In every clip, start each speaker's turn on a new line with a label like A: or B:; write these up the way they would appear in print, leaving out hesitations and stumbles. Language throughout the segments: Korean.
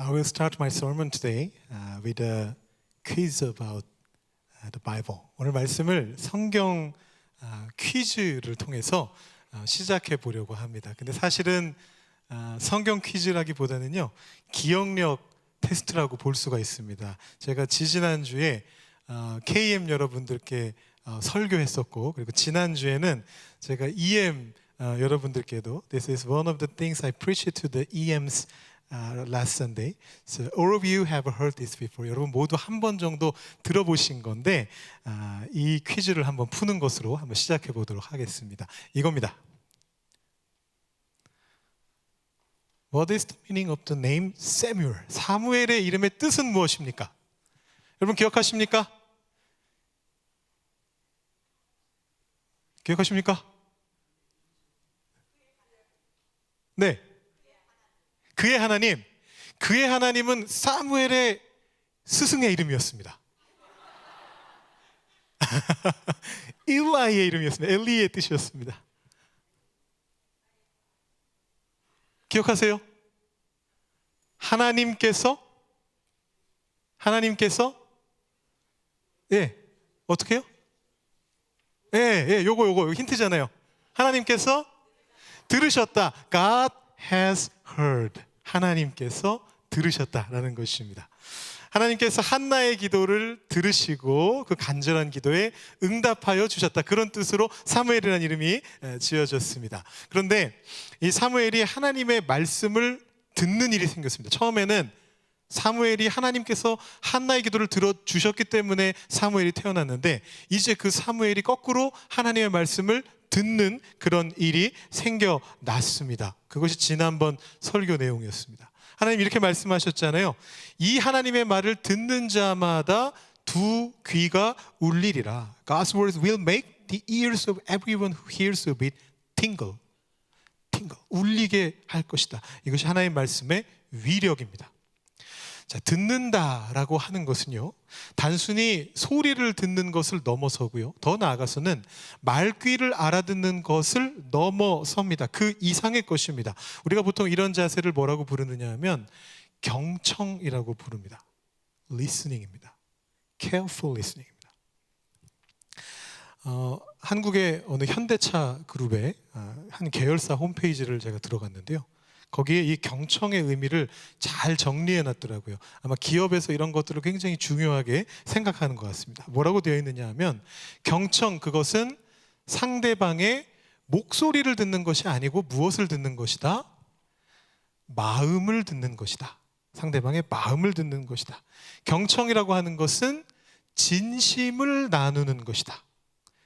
A: I will start my sermon today with a quiz about the Bible. 오늘 말씀을 성경 퀴즈를 통해서 시작해 보려고 합니다. 근데 사실은 성경 퀴즈라기보다는요, 기억력 테스트라고 볼 수가 있습니다. 제가 지지난주에 KM 여러분들께 설교했었고, 그리고 지난주에는 제가 EM 여러분들께도 This is one of the things I preached to the EMs last Sunday. So all of you have heard this before. 여러분 모두 한 번 정도 들어보신 건데 이 퀴즈를 한번 푸는 것으로 한번 시작해 보도록 하겠습니다. 이겁니다. What is the meaning of the name Samuel? 사무엘의 이름의 뜻은 무엇입니까? 여러분 기억하십니까? 기억하십니까? 네. 그의 하나님. 그의 하나님은 사무엘의 스승의 이름이었습니다. 일라이의 이름이었습니다. 엘리의 뜻이었습니다. 기억하세요? 하나님께서 어떻게 해요? 요거 힌트잖아요. 하나님께서 들으셨다. God has heard. 하나님께서 들으셨다라는 것입니다. 하나님께서 한나의 기도를 들으시고 그 간절한 기도에 응답하여 주셨다. 그런 뜻으로 사무엘이라는 이름이 지어졌습니다. 그런데 이 사무엘이 하나님의 말씀을 듣는 일이 생겼습니다. 처음에는 사무엘이 하나님께서 한나의 기도를 들어주셨기 때문에 사무엘이 태어났는데, 이제 그 사무엘이 거꾸로 하나님의 말씀을 듣는 그런 일이 생겨났습니다. 그것이 지난번 설교 내용이었습니다. 하나님 이렇게 말씀하셨잖아요. 이 하나님의 말을 듣는 자마다 두 귀가 울리리라. God's words will make the ears of everyone who hears of it tingle. 울리게 할 것이다. 이것이 하나님의 말씀의 위력입니다. 자, 듣는다라고 하는 것은요, 단순히 소리를 듣는 것을 넘어서고요, 더 나아가서는 말귀를 알아듣는 것을 넘어섭니다. 그 이상의 것입니다. 우리가 보통 이런 자세를 뭐라고 부르느냐 하면 경청이라고 부릅니다. listening입니다. careful listening입니다. 한국의 어느 현대차 그룹의 한 계열사 홈페이지를 제가 들어갔는데요, 거기에 이 경청의 의미를 잘 정리해 놨더라고요. 아마 기업에서 이런 것들을 굉장히 중요하게 생각하는 것 같습니다. 뭐라고 되어 있느냐 하면, 경청, 그것은 상대방의 목소리를 듣는 것이 아니고 무엇을 듣는 것이다? 마음을 듣는 것이다. 상대방의 마음을 듣는 것이다. 경청이라고 하는 것은 진심을 나누는 것이다.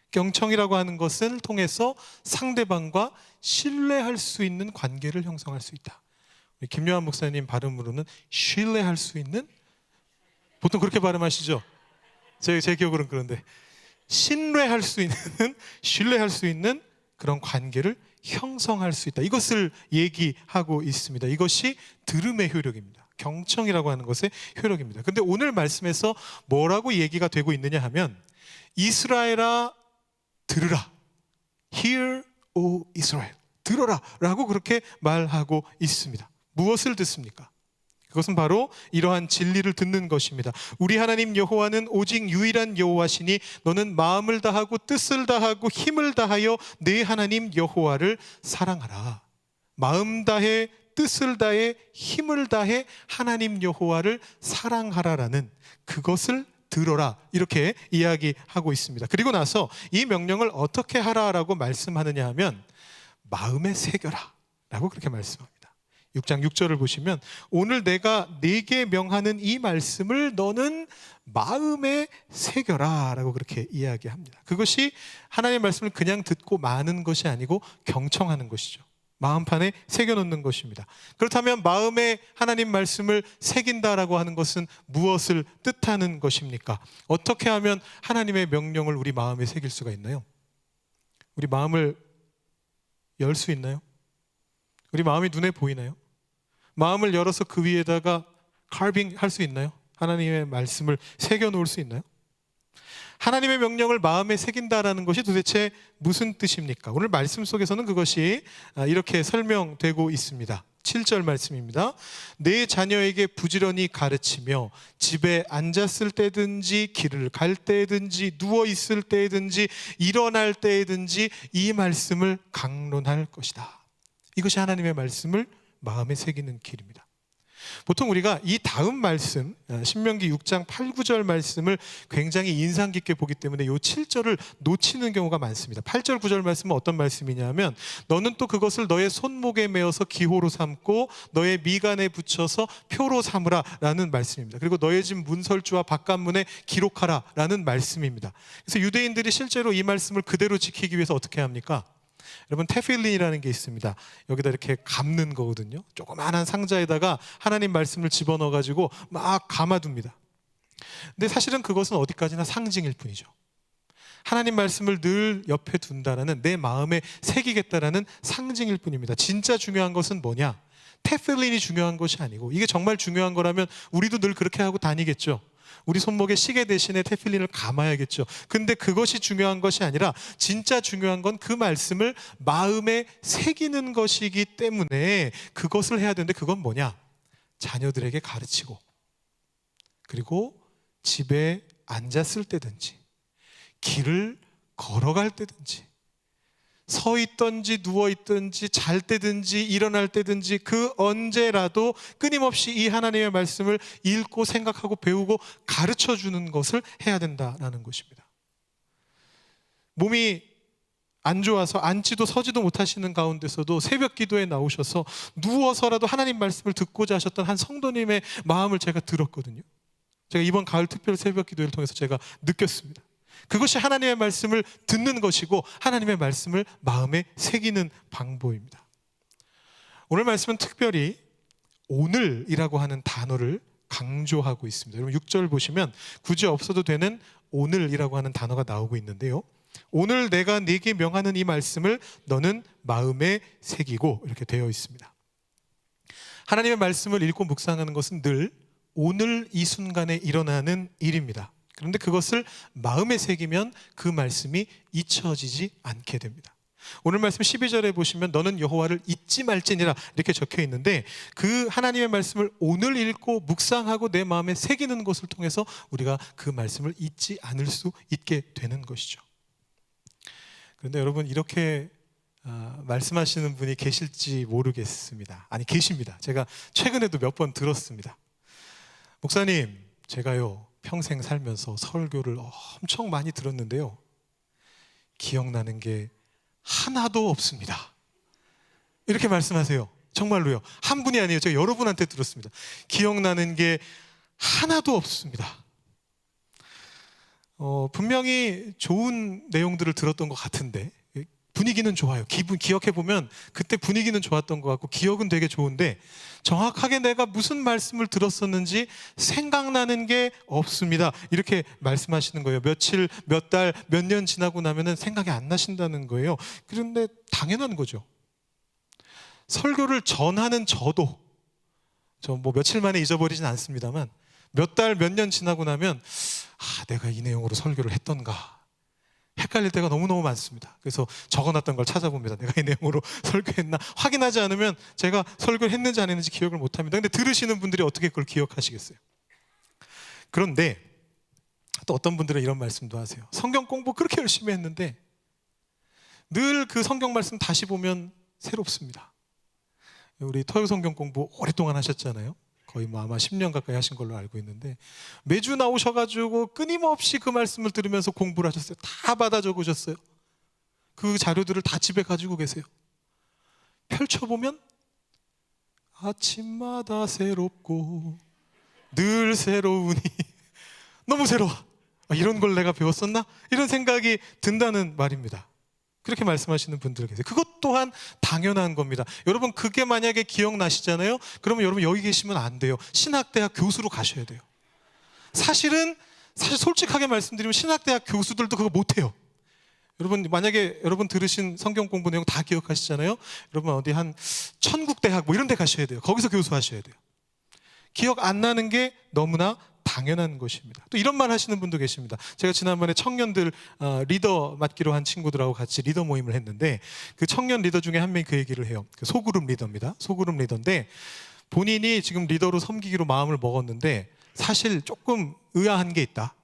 A: 경청이라고 하는 것을 통해서 상대방과 신뢰할 수 있는 관계를 형성할 수 있다. 우리 김요한 목사님 발음으로는 신뢰할 수 있는, 보통 그렇게 발음하시죠? 제 기억으로는 그런데 신뢰할 수 있는 그런 관계를 형성할 수 있다. 이것을 얘기하고 있습니다. 이것이 들음의 효력입니다. 경청이라고 하는 것의 효력입니다. 그런데 오늘 말씀에서 뭐라고 얘기가 되고 있느냐 하면, 이스라엘아 들으라. Hear, O Israel. 들어라 라고 그렇게 말하고 있습니다. 무엇을 듣습니까? 그것은 바로 이러한 진리를 듣는 것입니다. 우리 하나님 여호와는 오직 유일한 여호와시니 너는 마음을 다하고 뜻을 다하고 힘을 다하여 네 하나님 여호와를 사랑하라. 마음 다해, 뜻을 다해, 힘을 다해 하나님 여호와를 사랑하라라는 그것을 들어라, 이렇게 이야기하고 있습니다. 그리고 나서 이 명령을 어떻게 하라라고 말씀하느냐 하면, 마음에 새겨라 라고 그렇게 말씀합니다. 6장 6절을 보시면, 오늘 내가 네게 명하는 이 말씀을 너는 마음에 새겨라 라고 그렇게 이야기합니다. 그것이 하나님의 말씀을 그냥 듣고 마는 것이 아니고 경청하는 것이죠. 마음판에 새겨놓는 것입니다. 그렇다면 마음에 하나님 말씀을 새긴다라고 하는 것은 무엇을 뜻하는 것입니까? 어떻게 하면 하나님의 명령을 우리 마음에 새길 수가 있나요? 우리 마음을 열 수 있나요? 우리 마음이 눈에 보이나요? 마음을 열어서 그 위에다가 carving 할 수 있나요? 하나님의 말씀을 새겨놓을 수 있나요? 하나님의 명령을 마음에 새긴다라는 것이 도대체 무슨 뜻입니까? 오늘 말씀 속에서는 그것이 이렇게 설명되고 있습니다. 7절 말씀입니다. 내 자녀에게 부지런히 가르치며 집에 앉았을 때든지 길을 갈 때든지 누워 있을 때든지 일어날 때든지 이 말씀을 강론할 것이다. 이것이 하나님의 말씀을 마음에 새기는 길입니다. 보통 우리가 이 다음 말씀, 신명기 6장 8, 9절 말씀을 굉장히 인상 깊게 보기 때문에 이 7절을 놓치는 경우가 많습니다. 8절, 9절 말씀은 어떤 말씀이냐면 너는 또 그것을 너의 손목에 메어서 기호로 삼고 너의 미간에 붙여서 표로 삼으라 라는 말씀입니다. 그리고 너의 집 문설주와 바깥문에 기록하라 라는 말씀입니다. 그래서 유대인들이 실제로 이 말씀을 그대로 지키기 위해서 어떻게 합니까? 여러분, 테필린이라는 게 있습니다. 여기다 이렇게 감는 거거든요. 조그마한 상자에다가 하나님 말씀을 집어넣어 가지고 막 감아둡니다. 근데 사실은 그것은 어디까지나 상징일 뿐이죠. 하나님 말씀을 늘 옆에 둔다라는, 내 마음에 새기겠다라는 상징일 뿐입니다. 진짜 중요한 것은 뭐냐? 테필린이 중요한 것이 아니고, 이게 정말 중요한 거라면 우리도 늘 그렇게 하고 다니겠죠. 우리 손목에 시계 대신에 테필린을 감아야겠죠. 근데 그것이 중요한 것이 아니라 진짜 중요한 건 그 말씀을 마음에 새기는 것이기 때문에 그것을 해야 되는데, 그건 뭐냐? 자녀들에게 가르치고, 그리고 집에 앉았을 때든지 길을 걸어갈 때든지 서 있든지 누워 있든지 잘 때든지 일어날 때든지 그 언제라도 끊임없이 이 하나님의 말씀을 읽고 생각하고 배우고 가르쳐 주는 것을 해야 된다라는 것입니다. 몸이 안 좋아서 앉지도 서지도 못하시는 가운데서도 새벽 기도에 나오셔서 누워서라도 하나님 말씀을 듣고자 하셨던 한 성도님의 마음을 제가 들었거든요. 제가 이번 가을 특별 새벽 기도를 통해서 제가 느꼈습니다. 그것이 하나님의 말씀을 듣는 것이고 하나님의 말씀을 마음에 새기는 방법입니다. 오늘 말씀은 특별히 오늘이라고 하는 단어를 강조하고 있습니다. 여러분 6절 보시면 굳이 없어도 되는 오늘이라고 하는 단어가 나오고 있는데요. 오늘 내가 네게 명하는 이 말씀을 너는 마음에 새기고, 이렇게 되어 있습니다. 하나님의 말씀을 읽고 묵상하는 것은 늘 오늘 이 순간에 일어나는 일입니다. 그런데 그것을 마음에 새기면 그 말씀이 잊혀지지 않게 됩니다. 오늘 말씀 12절에 보시면 너는 여호와를 잊지 말지니라 이렇게 적혀 있는데, 그 하나님의 말씀을 오늘 읽고 묵상하고 내 마음에 새기는 것을 통해서 우리가 그 말씀을 잊지 않을 수 있게 되는 것이죠. 그런데 여러분, 이렇게 말씀하시는 분이 계실지 모르겠습니다. 아니, 계십니다. 제가 최근에도 몇 번 들었습니다. 목사님, 제가요 평생 살면서 설교를 엄청 많이 들었는데요, 기억나는 게 하나도 없습니다. 이렇게 말씀하세요. 정말로요. 한 분이 아니에요. 제가 여러분한테 들었습니다. 기억나는 게 하나도 없습니다. 분명히 좋은 내용들을 들었던 것 같은데, 분위기는 좋아요. 기억해보면 그때 분위기는 좋았던 것 같고 기억은 되게 좋은데 정확하게 내가 무슨 말씀을 들었었는지 생각나는 게 없습니다. 이렇게 말씀하시는 거예요. 며칠, 몇 달, 몇 년 지나고 나면은 생각이 안 나신다는 거예요. 그런데 당연한 거죠. 설교를 전하는 저도 저 며칠 만에 잊어버리진 않습니다만 몇 달, 몇 년 지나고 나면 내가 이 내용으로 설교를 했던가 헷갈릴 때가 너무너무 많습니다. 그래서 적어놨던 걸 찾아봅니다. 내가 이 내용으로 설교했나? 확인하지 않으면 제가 설교를 했는지 안 했는지 기억을 못합니다. 근데 들으시는 분들이 어떻게 그걸 기억하시겠어요? 그런데 또 어떤 분들은 이런 말씀도 하세요. 성경 공부 그렇게 열심히 했는데 늘 그 성경 말씀 다시 보면 새롭습니다. 우리 토요 성경 공부 오랫동안 하셨잖아요. 거의 아마 10년 가까이 하신 걸로 알고 있는데 매주 나오셔가지고 끊임없이 그 말씀을 들으면서 공부를 하셨어요. 다 받아 적으셨어요. 그 자료들을 다 집에 가지고 계세요. 펼쳐보면 아침마다 새롭고 늘 새로우니 너무 새로워. 이런 걸 내가 배웠었나? 이런 생각이 든다는 말입니다. 그렇게 말씀하시는 분들 계세요. 그것 또한 당연한 겁니다. 여러분, 그게 만약에 기억나시잖아요. 그러면 여러분 여기 계시면 안 돼요. 신학대학 교수로 가셔야 돼요. 사실 솔직하게 말씀드리면 신학대학 교수들도 그거 못해요. 여러분, 만약에 여러분 들으신 성경 공부 내용 다 기억하시잖아요. 여러분 어디 한 천국대학 이런 데 가셔야 돼요. 거기서 교수하셔야 돼요. 기억 안 나는 게 너무나 당연한 것입니다. 또 이런 말 하시는 분도 계십니다. 제가 지난번에 청년들 리더 맡기로 한 친구들하고 같이 리더 모임을 했는데 그 청년 리더 중에 한 명이 그 얘기를 해요. 그 소그룹 리더입니다. 소그룹 리더인데 본인이 지금 리더로 섬기기로 마음을 먹었는데 사실 조금 의아한 게 있다.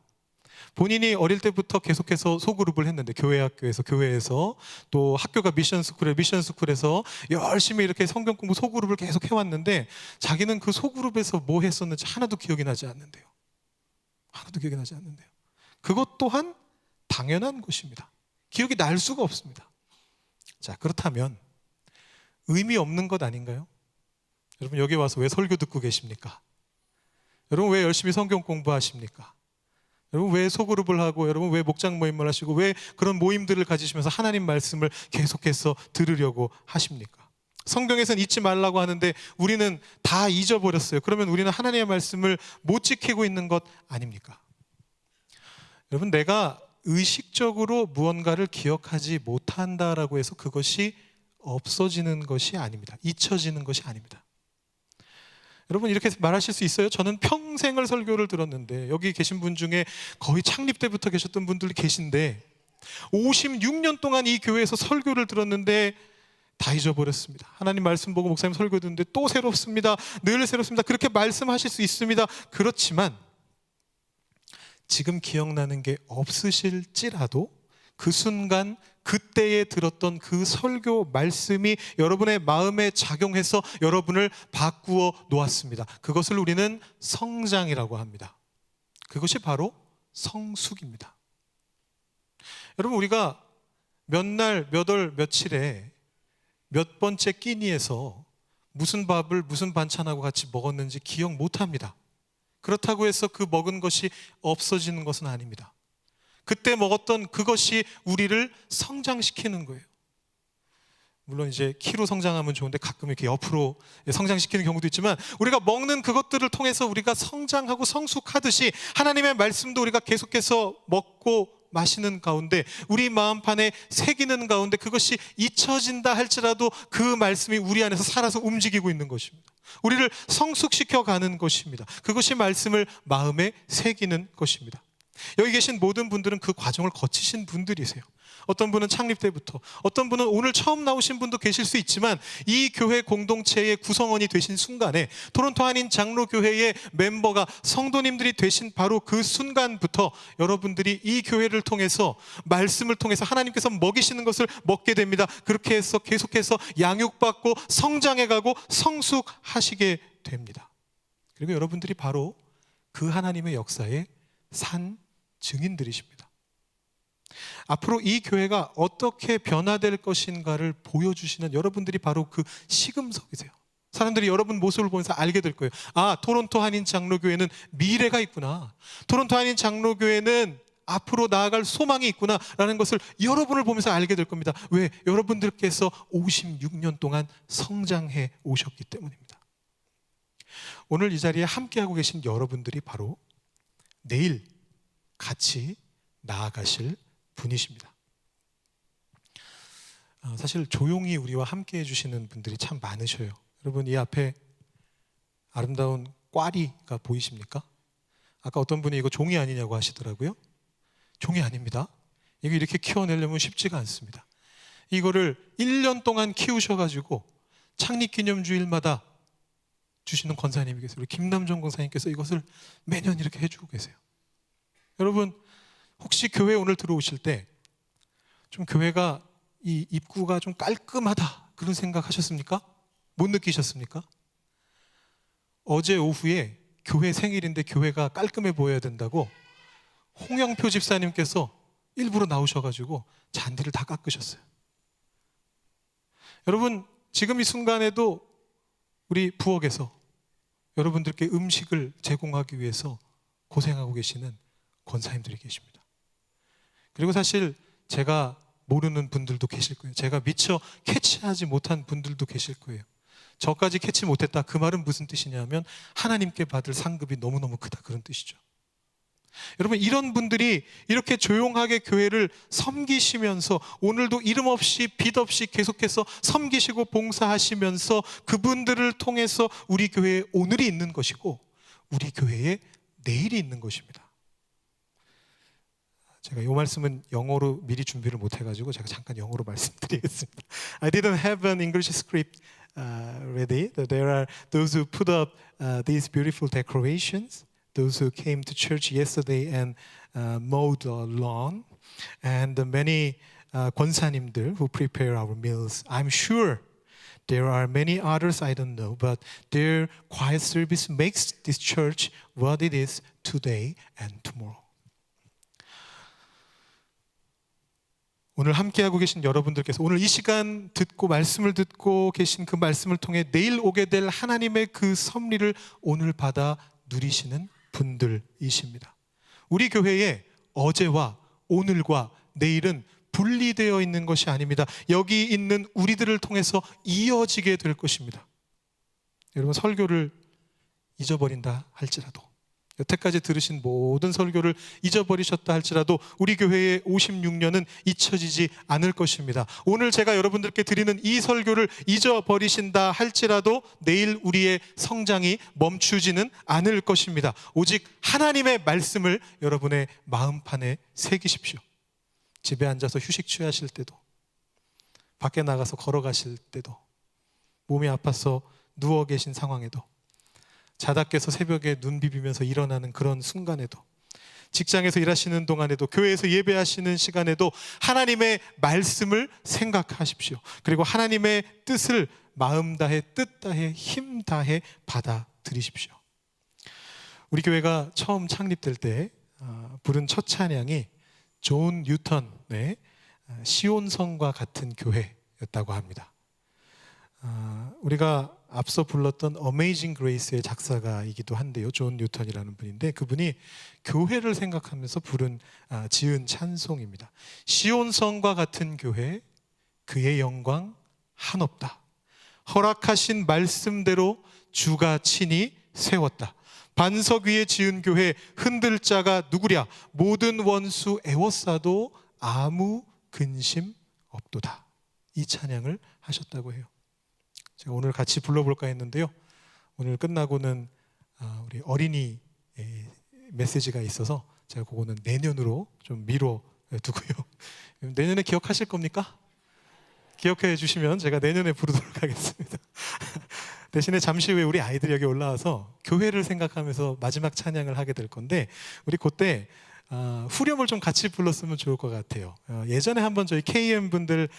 A: 본인이 어릴 때부터 계속해서 소그룹을 했는데 교회에서 또 학교가 미션스쿨에서 열심히 이렇게 성경 공부 소그룹을 계속 해왔는데 자기는 그 소그룹에서 뭐 했었는지 하나도 기억이 나지 않는데요. 하나도 기억이 나지 않는데요. 그것 또한 당연한 것입니다. 기억이 날 수가 없습니다. 자, 그렇다면 의미 없는 것 아닌가요? 여러분 여기 와서 왜 설교 듣고 계십니까? 여러분 왜 열심히 성경 공부하십니까? 여러분 왜 소그룹을 하고 여러분 왜 목장 모임을 하시고 왜 그런 모임들을 가지시면서 하나님 말씀을 계속해서 들으려고 하십니까? 성경에서는 잊지 말라고 하는데 우리는 다 잊어버렸어요. 그러면 우리는 하나님의 말씀을 못 지키고 있는 것 아닙니까? 여러분 내가 의식적으로 무언가를 기억하지 못한다라고 해서 그것이 없어지는 것이 아닙니다. 잊혀지는 것이 아닙니다. 여러분 이렇게 말하실 수 있어요? 저는 평생을 설교를 들었는데 여기 계신 분 중에 거의 창립 때부터 계셨던 분들이 계신데 56년 동안 이 교회에서 설교를 들었는데 다 잊어버렸습니다. 하나님 말씀 보고 목사님 설교 듣는데 또 새롭습니다. 늘 새롭습니다. 그렇게 말씀하실 수 있습니다. 그렇지만 지금 기억나는 게 없으실지라도 그 순간 그때에 들었던 그 설교 말씀이 여러분의 마음에 작용해서 여러분을 바꾸어 놓았습니다. 그것을 우리는 성장이라고 합니다. 그것이 바로 성숙입니다. 여러분 우리가 몇 날, 몇 월, 며칠에 몇 번째 끼니에서 무슨 밥을 무슨 반찬하고 같이 먹었는지 기억 못합니다. 그렇다고 해서 그 먹은 것이 없어지는 것은 아닙니다. 그때 먹었던 그것이 우리를 성장시키는 거예요. 물론 이제 키로 성장하면 좋은데 가끔 이렇게 옆으로 성장시키는 경우도 있지만 우리가 먹는 그것들을 통해서 우리가 성장하고 성숙하듯이 하나님의 말씀도 우리가 계속해서 먹고 마시는 가운데 우리 마음판에 새기는 가운데 그것이 잊혀진다 할지라도 그 말씀이 우리 안에서 살아서 움직이고 있는 것입니다. 우리를 성숙시켜 가는 것입니다. 그것이 말씀을 마음에 새기는 것입니다. 여기 계신 모든 분들은 그 과정을 거치신 분들이세요. 어떤 분은 창립 때부터, 어떤 분은 오늘 처음 나오신 분도 계실 수 있지만 이 교회 공동체의 구성원이 되신 순간에 토론토 한인 장로교회의 멤버가 성도님들이 되신 바로 그 순간부터 여러분들이 이 교회를 통해서 말씀을 통해서 하나님께서 먹이시는 것을 먹게 됩니다. 그렇게 해서 계속해서 양육받고 성장해가고 성숙하시게 됩니다. 그리고 여러분들이 바로 그 하나님의 역사에 산 증인들이십니다. 앞으로 이 교회가 어떻게 변화될 것인가를 보여주시는 여러분들이 바로 그 시금석이세요. 사람들이 여러분 모습을 보면서 알게 될 거예요. 아, 토론토 한인 장로교회는 미래가 있구나. 토론토 한인 장로교회는 앞으로 나아갈 소망이 있구나 라는 것을 여러분을 보면서 알게 될 겁니다. 왜? 여러분들께서 56년 동안 성장해 오셨기 때문입니다. 오늘 이 자리에 함께하고 계신 여러분들이 바로 내일 같이 나아가실 분이십니다. 사실 조용히 우리와 함께 해주시는 분들이 참 많으셔요. 여러분 이 앞에 아름다운 꽈리가 보이십니까? 아까 어떤 분이 이거 종이 아니냐고 하시더라고요. 종이 아닙니다. 이거 이렇게 키워내려면 쉽지가 않습니다. 이거를 1년 동안 키우셔가지고 창립기념주일마다 주시는 권사님이 계세요. 우리 김남정 권사님께서 이것을 매년 이렇게 해주고 계세요. 여러분 혹시 교회 오늘 들어오실 때 좀 교회가 이 입구가 좀 깔끔하다 그런 생각 하셨습니까? 못 느끼셨습니까? 어제 오후에 교회 생일인데 교회가 깔끔해 보여야 된다고 홍영표 집사님께서 일부러 나오셔가지고 잔디를 다 깎으셨어요. 여러분 지금 이 순간에도 우리 부엌에서 여러분들께 음식을 제공하기 위해서 고생하고 계시는 권사님들이 계십니다. 그리고 사실 제가 모르는 분들도 계실 거예요. 제가 미처 캐치하지 못한 분들도 계실 거예요. 저까지 캐치 못했다. 그 말은 무슨 뜻이냐면 하나님께 받을 상급이 너무너무 크다 그런 뜻이죠. 여러분 이런 분들이 이렇게 조용하게 교회를 섬기시면서 오늘도 이름 없이 빚 없이 계속해서 섬기시고 봉사하시면서 그분들을 통해서 우리 교회에 오늘이 있는 것이고 우리 교회에 내일이 있는 것입니다. 제가 이 말씀은 영어로 미리 준비를 못 해가지고 제가 잠깐 영어로 말씀드리겠습니다. I didn't have an English script ready. There are those who put up these beautiful decorations, those who came to church yesterday and mowed the lawn, and the many 권사님들 who prepare our meals. I'm sure there are many others I don't know, but their quiet service makes this church what it is today and tomorrow. 오늘 함께하고 계신 여러분들께서 오늘 이 시간 듣고 말씀을 듣고 계신 그 말씀을 통해 내일 오게 될 하나님의 그 섭리를 오늘 받아 누리시는 분들이십니다. 우리 교회에 어제와 오늘과 내일은 분리되어 있는 것이 아닙니다. 여기 있는 우리들을 통해서 이어지게 될 것입니다. 여러분, 설교를 잊어버린다 할지라도, 여태까지 들으신 모든 설교를 잊어버리셨다 할지라도 우리 교회의 56년은 잊혀지지 않을 것입니다. 오늘 제가 여러분들께 드리는 이 설교를 잊어버리신다 할지라도 내일 우리의 성장이 멈추지는 않을 것입니다. 오직 하나님의 말씀을 여러분의 마음판에 새기십시오. 집에 앉아서 휴식 취하실 때도, 밖에 나가서 걸어가실 때도, 몸이 아파서 누워 계신 상황에도, 자다 깨서 새벽에 눈 비비면서 일어나는 그런 순간에도, 직장에서 일하시는 동안에도, 교회에서 예배하시는 시간에도 하나님의 말씀을 생각하십시오. 그리고 하나님의 뜻을 마음 다해 뜻 다해 힘 다해 받아들이십시오. 우리 교회가 처음 창립될 때 부른 첫 찬양이 존 뉴턴의 시온성과 같은 교회였다고 합니다. 우리가 앞서 불렀던 어메이징 그레이스의 작사가이기도 한데요, 존 뉴턴이라는 분인데 그분이 교회를 생각하면서 지은 찬송입니다. 시온성과 같은 교회, 그의 영광 한없다. 허락하신 말씀대로 주가 친히 세웠다. 반석 위에 지은 교회, 흔들 자가 누구랴. 모든 원수 애워싸도 아무 근심 없도다. 이 찬양을 하셨다고 해요. 제가 오늘 같이 불러볼까 했는데요, 오늘 끝나고는 우리 어린이 메시지가 있어서 제가 그거는 내년으로 좀 미뤄두고요. 내년에 기억하실 겁니까? 기억해 주시면 제가 내년에 부르도록 하겠습니다. 대신에 잠시 후에 우리 아이들이 여기 올라와서 교회를 생각하면서 마지막 찬양을 하게 될 건데, 우리 그때 후렴을 좀 같이 불렀으면 좋을 것 같아요. 예전에 한번 저희 KM 분들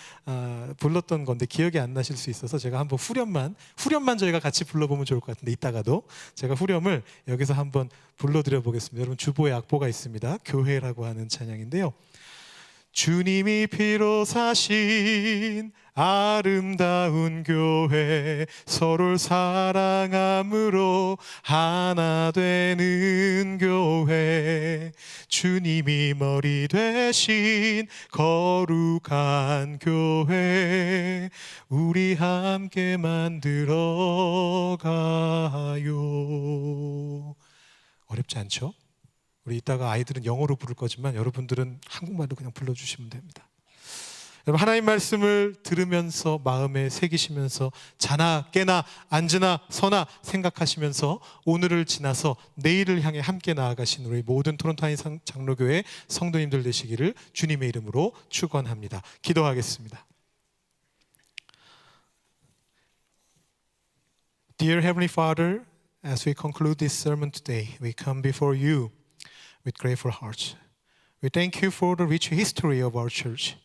A: 불렀던 건데 기억이 안 나실 수 있어서 제가 한번 후렴만 저희가 같이 불러보면 좋을 것 같은데, 이따가도 제가 후렴을 여기서 한번 불러드려 보겠습니다. 여러분, 주보에 악보가 있습니다. 교회라고 하는 찬양인데요, 주님이 피로 사신 아름다운 교회, 서로를 사랑함으로 하나 되는 교회, 주님이 머리 되신 거룩한 교회, 우리 함께 만들어가요. 어렵지 않죠? 우리 이따가 아이들은 영어로 부를 거지만 여러분들은 한국말로 그냥 불러주시면 됩니다. 여러분, 하나님 말씀을 들으면서 마음에 새기시면서 자나 깨나 앉으나 서나 생각하시면서 오늘을 지나서 내일을 향해 함께 나아가신 우리 모든 토론토 한인 장로교회 성도님들 되시기를 주님의 이름으로 축원합니다. 기도하겠습니다. Dear Heavenly Father, as we conclude this sermon today, we come before you with grateful hearts. We thank you for the rich history of our church,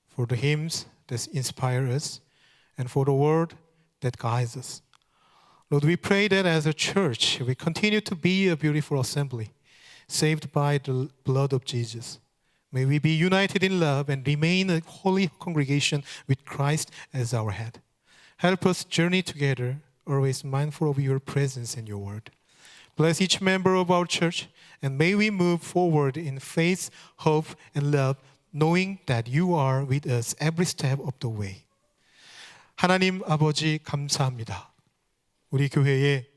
A: for the hymns that inspire us, and for the word that guides us. Lord, we pray that as a church, we continue to be a beautiful assembly, saved by the blood of Jesus. May we be united in love and remain a holy congregation with Christ as our head. Help us journey together, always mindful of your presence and your word. Bless each member of our church, and may we move forward in faith, hope, and love, knowing that you are with us every step of the way. 하나님 아버지, 감사합니다. 우리 교회의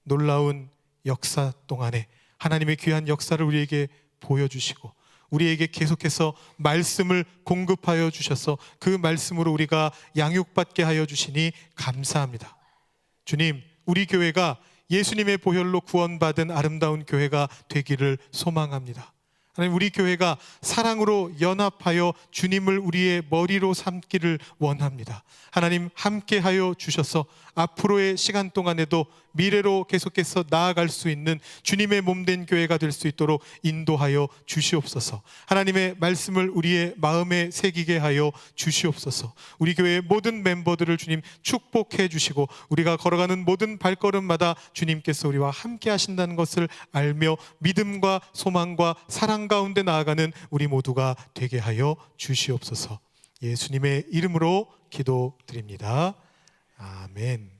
A: 놀라운 역사 동안에 하나님의 귀한 역사를 우리에게 보여주시고 우리에게 계속해서 말씀을 공급하여 주셔서 그 말씀으로 우리가 양육받게 하여 주시니 감사합니다. 주님, 우리 교회가 예수님의 보혈로 구원받은 아름다운 교회가 되기를 소망합니다. 하나님, 우리 교회가 사랑으로 연합하여 주님을 우리의 머리로 삼기를 원합니다. 하나님, 함께하여 주셔서 앞으로의 시간 동안에도 미래로 계속해서 나아갈 수 있는 주님의 몸된 교회가 될 수 있도록 인도하여 주시옵소서. 하나님의 말씀을 우리의 마음에 새기게 하여 주시옵소서. 우리 교회의 모든 멤버들을 주님 축복해 주시고 우리가 걸어가는 모든 발걸음마다 주님께서 우리와 함께 하신다는 것을 알며 믿음과 소망과 사랑 가운데 나아가는 우리 모두가 되게 하여 주시옵소서. 예수님의 이름으로 기도드립니다. 아멘.